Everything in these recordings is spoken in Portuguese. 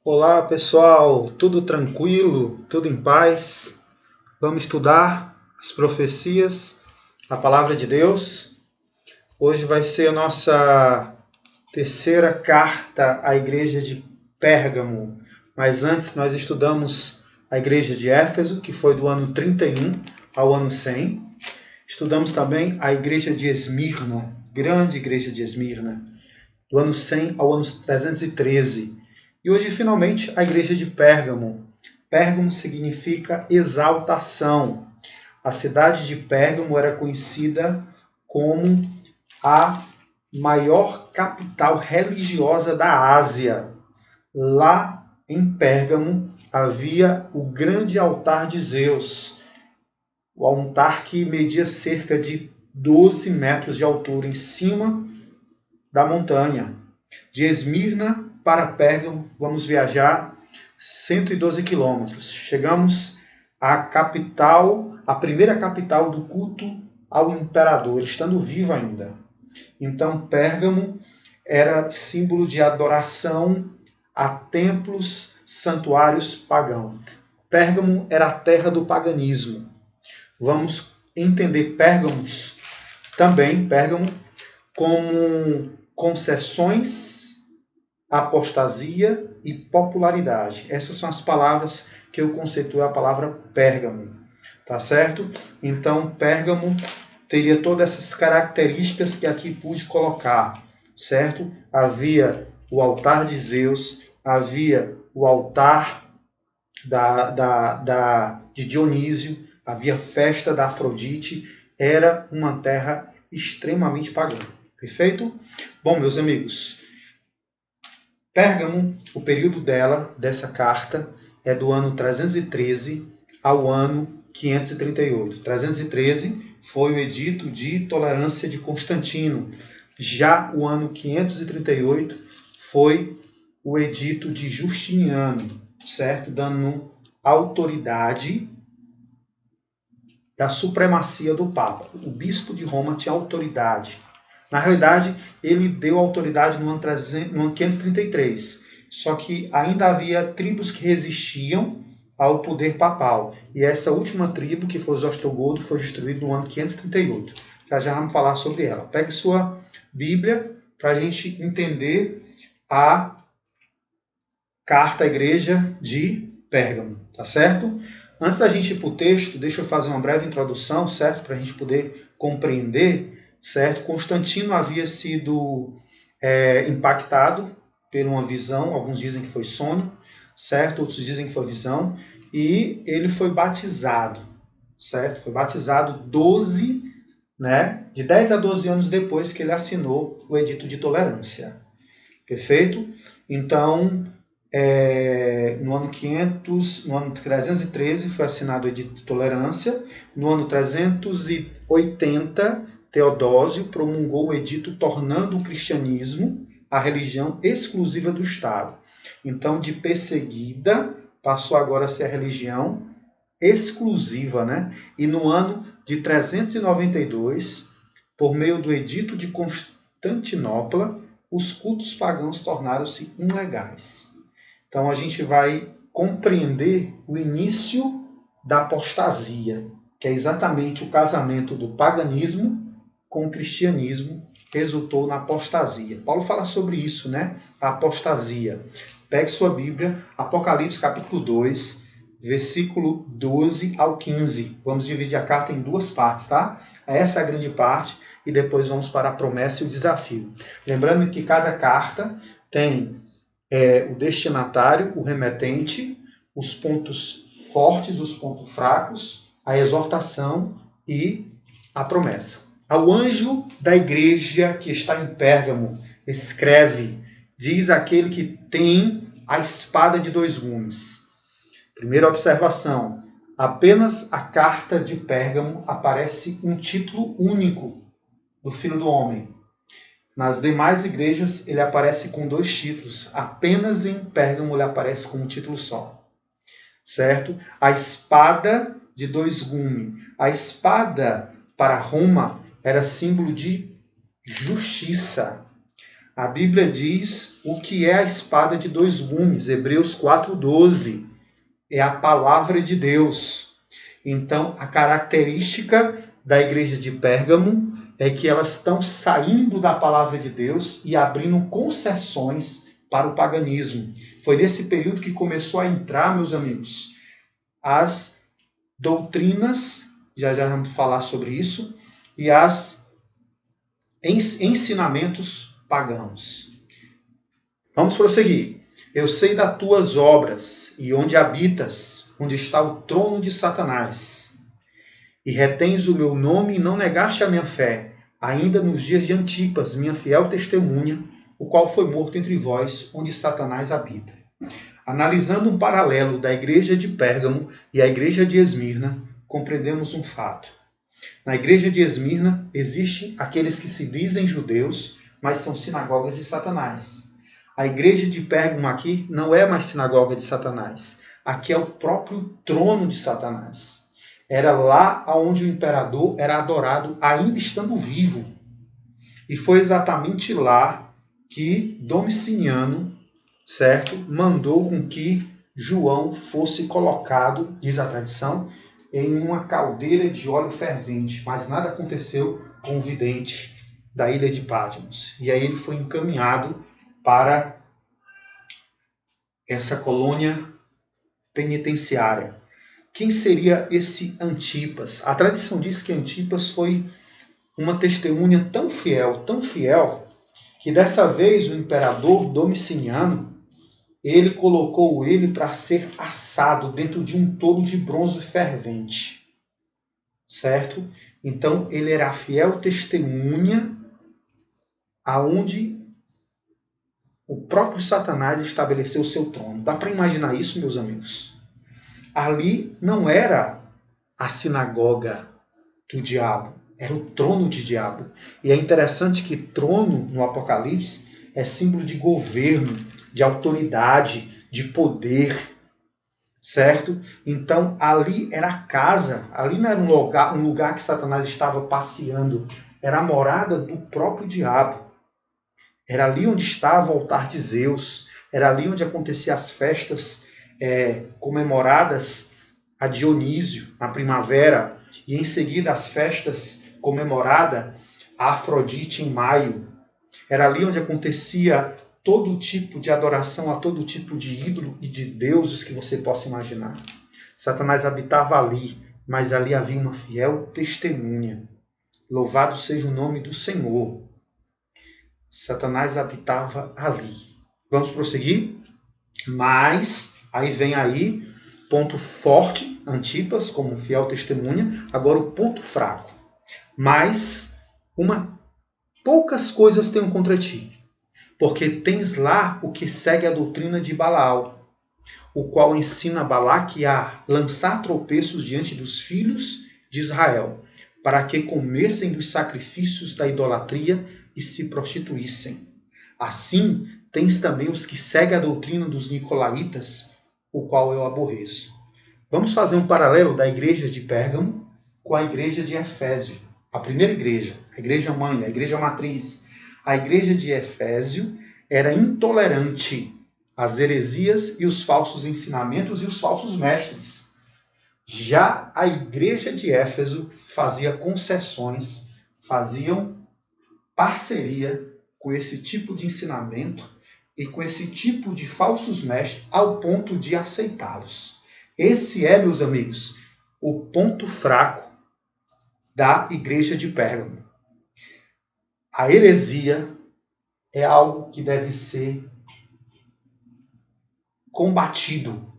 Olá pessoal, tudo tranquilo, tudo em paz? Vamos estudar as profecias, a palavra de Deus. Hoje vai ser a nossa terceira carta à igreja de Pérgamo. Mas antes nós estudamos a igreja de Éfeso, que foi do ano 31 ao ano 100. Estudamos também a igreja de Esmirna, grande igreja de Esmirna, do ano 100 ao ano 313. E hoje, finalmente, a igreja de Pérgamo. Pérgamo significa exaltação. A cidade de Pérgamo era conhecida como a maior capital religiosa da Ásia. Lá em Pérgamo havia o grande altar de Zeus, o altar que media cerca de 12 metros de altura em cima da montanha. De Esmirna para Pérgamo, vamos viajar 112 quilômetros. Chegamos à capital, a primeira capital do culto ao imperador, estando vivo ainda. Então, Pérgamo era símbolo de adoração a templos, santuários pagãos. Pérgamo era a terra do paganismo. Vamos entender Pérgamo como concessões, apostasia e popularidade. Essas são as palavras que eu conceituo a palavra Pérgamo, tá certo? Então, Pérgamo teria todas essas características que aqui pude colocar, certo? Havia o altar de Zeus, havia o altar de Dionísio, havia festa da Afrodite, era uma terra extremamente pagã. Perfeito? Bom, meus amigos, Pérgamo, o período dessa carta, é do ano 313 ao ano 538. 313 foi o edito de tolerância de Constantino. Já o ano 538 foi o edito de Justiniano, certo? Dando autoridade da supremacia do Papa. O bispo de Roma tinha autoridade. Na realidade, ele deu autoridade no ano 533. Só que ainda havia tribos que resistiam ao poder papal. E essa última tribo, que foi os ostrogodos, foi destruída no ano 538. Já vamos falar sobre ela. Pegue sua Bíblia para a gente entender a carta à igreja de Pérgamo, tá certo? Antes da gente ir para o texto, deixa eu fazer uma breve introdução, certo? Para a gente poder compreender, certo? Constantino havia sido impactado por uma visão, alguns dizem que foi sonho, certo? Outros dizem que foi visão, e ele foi batizado, certo? Foi batizado de 10 a 12 anos depois que ele assinou o Edito de Tolerância. Perfeito? Então, no ano 313 foi assinado o Edito de Tolerância. No ano 380, Teodósio promulgou o edito tornando o cristianismo a religião exclusiva do Estado. Então, de perseguida, passou agora a ser a religião exclusiva, né? E no ano de 392, por meio do Edito de Constantinopla, os cultos pagãos tornaram-se ilegais. Então a gente vai compreender o início da apostasia, que é exatamente o casamento do paganismo com o cristianismo, resultou na apostasia. Paulo fala sobre isso, né? A apostasia. Pegue sua Bíblia, Apocalipse capítulo 2, versículo 12 ao 15. Vamos dividir a carta em duas partes, tá? Essa é a grande parte e depois vamos para a promessa e o desafio. Lembrando que cada carta tem o destinatário, o remetente, os pontos fortes, os pontos fracos, a exortação e a promessa. Ao anjo da igreja que está em Pérgamo, escreve, diz aquele que tem a espada de dois gumes. Primeira observação, apenas a carta de Pérgamo aparece um título único do Filho do Homem. Nas demais igrejas ele aparece com dois títulos, apenas em Pérgamo ele aparece com um título só. Certo? A espada de dois gumes. A espada para Roma era símbolo de justiça. A Bíblia diz o que é a espada de dois gumes, Hebreus 4:12. É a palavra de Deus. Então, a característica da igreja de Pérgamo é que elas estão saindo da palavra de Deus e abrindo concessões para o paganismo. Foi nesse período que começou a entrar, meus amigos, as doutrinas, já vamos falar sobre isso, e as ensinamentos pagãos. Vamos prosseguir. Eu sei das tuas obras e onde habitas, onde está o trono de Satanás. E retens o meu nome e não negaste a minha fé, ainda nos dias de Antipas, minha fiel testemunha, o qual foi morto entre vós, onde Satanás habita. Analisando um paralelo da igreja de Pérgamo e a igreja de Esmirna, compreendemos um fato. Na igreja de Esmirna existem aqueles que se dizem judeus, mas são sinagogas de Satanás. A igreja de Pérgamo aqui não é mais sinagoga de Satanás. Aqui é o próprio trono de Satanás. Era lá onde o imperador era adorado ainda estando vivo. E foi exatamente lá que Domiciano, certo, mandou com que João fosse colocado, diz a tradição, em uma caldeira de óleo fervente. Mas nada aconteceu com o vidente da ilha de Patmos. E aí ele foi encaminhado para essa colônia penitenciária. Quem seria esse Antipas? A tradição diz que Antipas foi uma testemunha tão fiel, que dessa vez o imperador Domiciano, ele colocou ele para ser assado dentro de um touro de bronze fervente. Certo? Então ele era a fiel testemunha aonde o próprio Satanás estabeleceu o seu trono. Dá para imaginar isso, meus amigos? Ali não era a sinagoga do diabo, era o trono de diabo. E é interessante que trono, no Apocalipse, é símbolo de governo, de autoridade, de poder, certo? Então, ali era a casa, ali não era um lugar que Satanás estava passeando, era a morada do próprio diabo. Era ali onde estava o altar de Zeus, era ali onde aconteciam as festas comemoradas a Dionísio na primavera, e em seguida as festas comemoradas a Afrodite em maio. Era ali onde acontecia todo tipo de adoração a todo tipo de ídolo e de deuses que você possa imaginar. Satanás habitava ali, mas ali havia uma fiel testemunha. Louvado seja o nome do Senhor. Satanás habitava ali. Vamos prosseguir? Mas, aí vem aí, ponto forte, Antipas, como fiel testemunha. Agora o ponto fraco. Mas, poucas coisas tenho contra ti, porque tens lá o que segue a doutrina de Balaal, o qual ensina Balaque a lançar tropeços diante dos filhos de Israel, para que comessem dos sacrifícios da idolatria e se prostituíssem. Assim, tens também os que seguem a doutrina dos nicolaítas, o qual eu aborreço. Vamos fazer um paralelo da igreja de Pérgamo com a igreja de Efésio. A primeira igreja, a igreja mãe, a igreja matriz. A igreja de Efésio era intolerante às heresias e os falsos ensinamentos e os falsos mestres. Já a igreja de Éfeso fazia concessões, faziam parceria com esse tipo de ensinamento e com esse tipo de falsos mestres ao ponto de aceitá-los. Esse é, meus amigos, o ponto fraco da igreja de Pérgamo. A heresia é algo que deve ser combatido.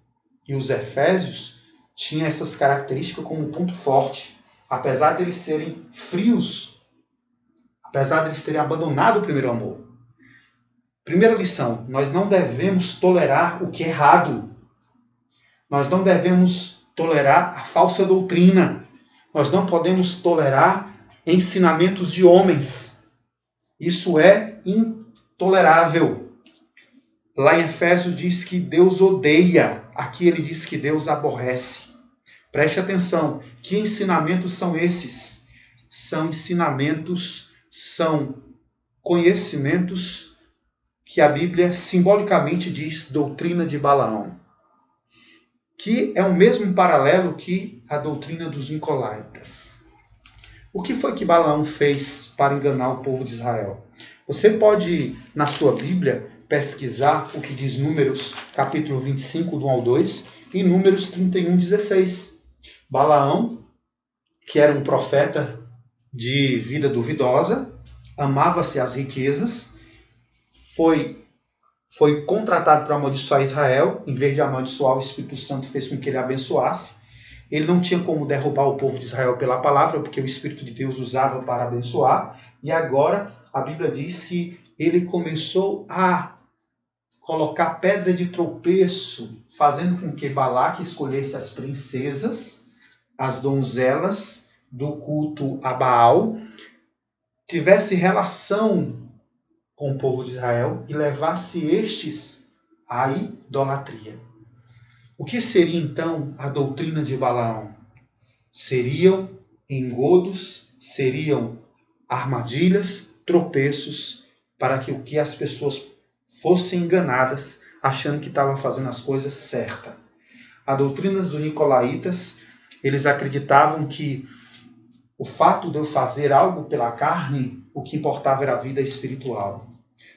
E os efésios tinham essas características como ponto forte. Apesar de eles serem frios, apesar de eles terem abandonado o primeiro amor. Primeira lição, nós não devemos tolerar o que é errado. Nós não devemos tolerar a falsa doutrina. Nós não podemos tolerar ensinamentos de homens. Isso é intolerável. Lá em Efésios diz que Deus odeia. Aqui ele diz que Deus aborrece. Preste atenção. Que ensinamentos são esses? São ensinamentos, são conhecimentos que a Bíblia simbolicamente diz doutrina de Balaão, que é o mesmo paralelo que a doutrina dos nicolaítas. O que foi que Balaão fez para enganar o povo de Israel? Você pode, na sua Bíblia, pesquisar o que diz Números, capítulo 25, do 1 ao 2, e Números 31, 16. Balaão, que era um profeta de vida duvidosa, amava-se as riquezas, foi contratado para amaldiçoar Israel. Em vez de amaldiçoar, o Espírito Santo fez com que ele abençoasse. Ele não tinha como derrubar o povo de Israel pela palavra, porque o Espírito de Deus usava para abençoar. E agora a Bíblia diz que ele começou a colocar pedra de tropeço, fazendo com que Balaque escolhesse as princesas, as donzelas do culto a Baal, tivesse relação com o povo de Israel e levasse estes à idolatria. O que seria então a doutrina de Balaão? Seriam engodos, seriam armadilhas, tropeços, para que as pessoas fossem enganadas, achando que estavam fazendo as coisas certas. A doutrina dos nicolaítas, eles acreditavam que o fato de eu fazer algo pela carne, o que importava era a vida espiritual.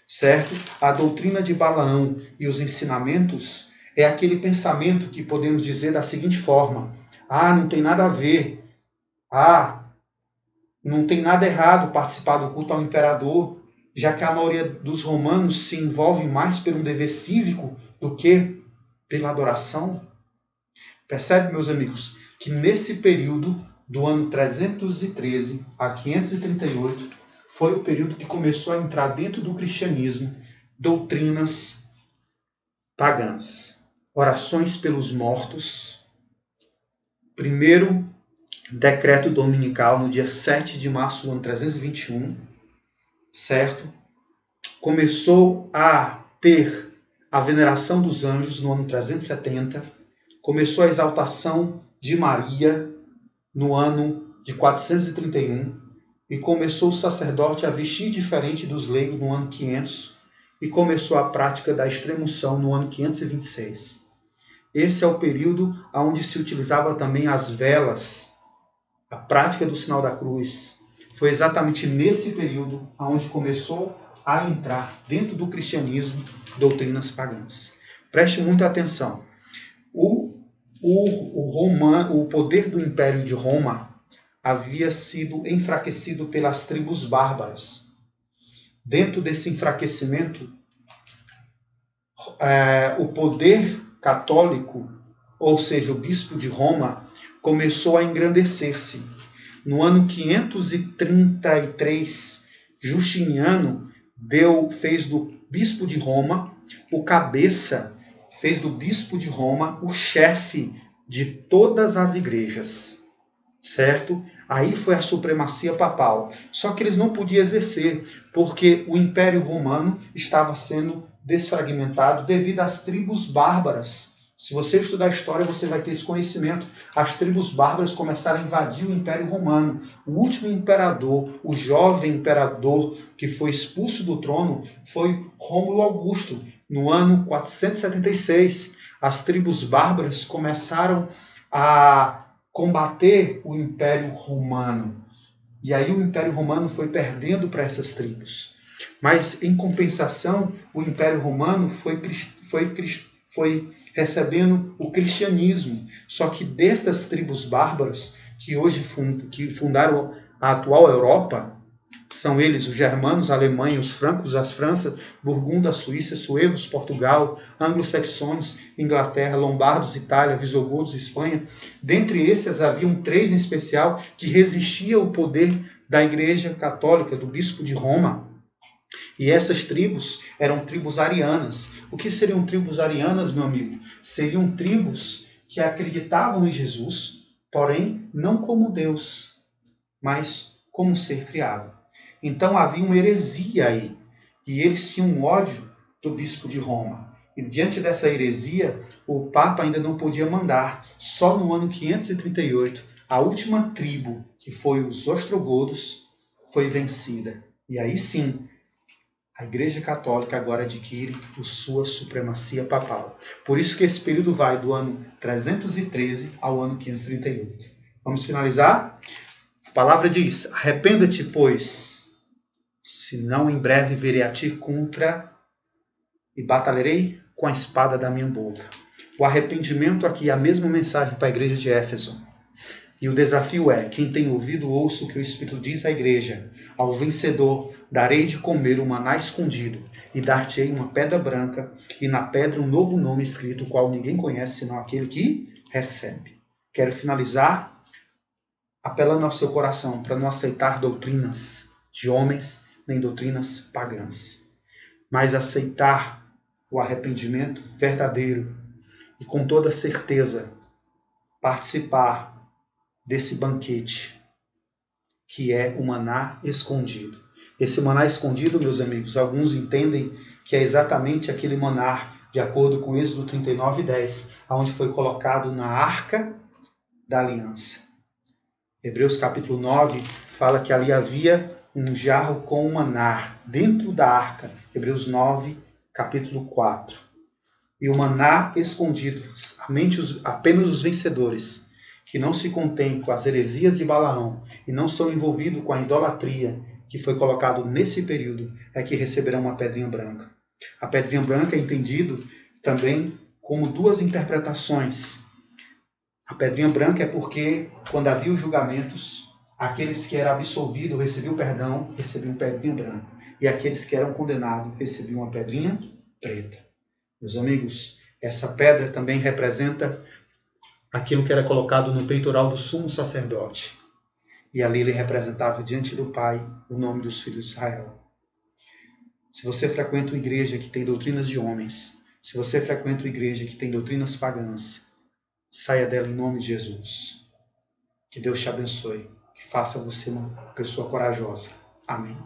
Certo? A doutrina de Balaão e os ensinamentos é aquele pensamento que podemos dizer da seguinte forma: não tem nada a ver. Não tem nada errado participar do culto ao imperador, já que a maioria dos romanos se envolve mais por um dever cívico do que pela adoração. Percebe, meus amigos, que nesse período do ano 313 a 538 foi o período que começou a entrar dentro do cristianismo doutrinas pagãs. Orações pelos mortos. Primeiro decreto dominical no dia 7 de março do ano 321, certo? Começou a ter a veneração dos anjos no ano 370. Começou a exaltação de Maria no ano de 431. E começou o sacerdote a vestir diferente dos leigos no ano 500, e começou a prática da extremunção no ano 526. Esse é o período onde se utilizava também as velas, a prática do sinal da cruz. Foi exatamente nesse período onde começou a entrar dentro do cristianismo doutrinas pagãs. Preste muita atenção. O poder do Império de Roma havia sido enfraquecido pelas tribos bárbaras. Dentro desse enfraquecimento, o poder católico, ou seja, o bispo de Roma, começou a engrandecer-se. No ano 533, Justiniano fez do bispo de Roma o cabeça, fez do bispo de Roma o chefe de todas as igrejas. Certo? Aí foi a supremacia papal. Só que eles não podiam exercer, porque o Império Romano estava sendo desfragmentado devido às tribos bárbaras. Se você estudar a história, você vai ter esse conhecimento. As tribos bárbaras começaram a invadir o Império Romano. O último imperador, o jovem imperador que foi expulso do trono, foi Rômulo Augusto, no ano 476. As tribos bárbaras começaram a combater o Império Romano. E aí o Império Romano foi perdendo para essas tribos. Mas, em compensação, o Império Romano foi recebendo o cristianismo. Só que destas tribos bárbaras, que hoje fundaram a atual Europa, são eles os germanos, a Alemanha, os francos, as Franças, Burgunda, Suíça, suevos, Portugal, anglo-saxões, Inglaterra, lombardos, Itália, visigodos, Espanha. Dentre esses, haviam 3 em especial que resistiam ao poder da Igreja Católica, do Bispo de Roma. E essas tribos eram tribos arianas. O que seriam tribos arianas, meu amigo? Seriam tribos que acreditavam em Jesus, porém não como Deus, mas como um ser criado. Então havia uma heresia aí, e eles tinham ódio do bispo de Roma. E diante dessa heresia, o Papa ainda não podia mandar. Só no ano 538, a última tribo, que foi os ostrogodos, foi vencida. E aí sim, a Igreja Católica agora adquire a sua supremacia papal. Por isso que esse período vai do ano 313 ao ano 538. Vamos finalizar? A palavra diz: arrependa-te, pois, senão em breve virei a ti contra e batalharei com a espada da minha boca. O arrependimento aqui é a mesma mensagem para a igreja de Éfeso. E o desafio é: quem tem ouvido, ouça o que o Espírito diz à igreja. Ao vencedor darei de comer o maná escondido, e dar-te-ei uma pedra branca, e na pedra um novo nome escrito, o qual ninguém conhece, senão aquele que recebe. Quero finalizar apelando ao seu coração para não aceitar doutrinas de homens, nem doutrinas pagãs, mas aceitar o arrependimento verdadeiro e com toda certeza participar desse banquete que é o maná escondido. Esse maná escondido, meus amigos, alguns entendem que é exatamente aquele maná, de acordo com Êxodo 39:10, onde foi colocado na arca da aliança. Hebreus capítulo 9 fala que ali havia um jarro com maná dentro da arca. Hebreus 9, capítulo 4. E o maná escondido, apenas os vencedores, que não se contêm com as heresias de Balaão e não são envolvidos com a idolatria que foi colocado nesse período, é que receberão uma pedrinha branca. A pedrinha branca é entendido também como duas interpretações. A pedrinha branca é porque, quando havia os julgamentos, aqueles que eram absolvidos recebiam perdão, recebiam pedrinha branca. E aqueles que eram condenados recebiam uma pedrinha preta. Meus amigos, essa pedra também representa aquilo que era colocado no peitoral do sumo sacerdote. E ali ele representava diante do Pai o nome dos filhos de Israel. Se você frequenta uma igreja que tem doutrinas de homens, se você frequenta uma igreja que tem doutrinas pagãs, saia dela em nome de Jesus. Que Deus te abençoe. Que faça você uma pessoa corajosa. Amém.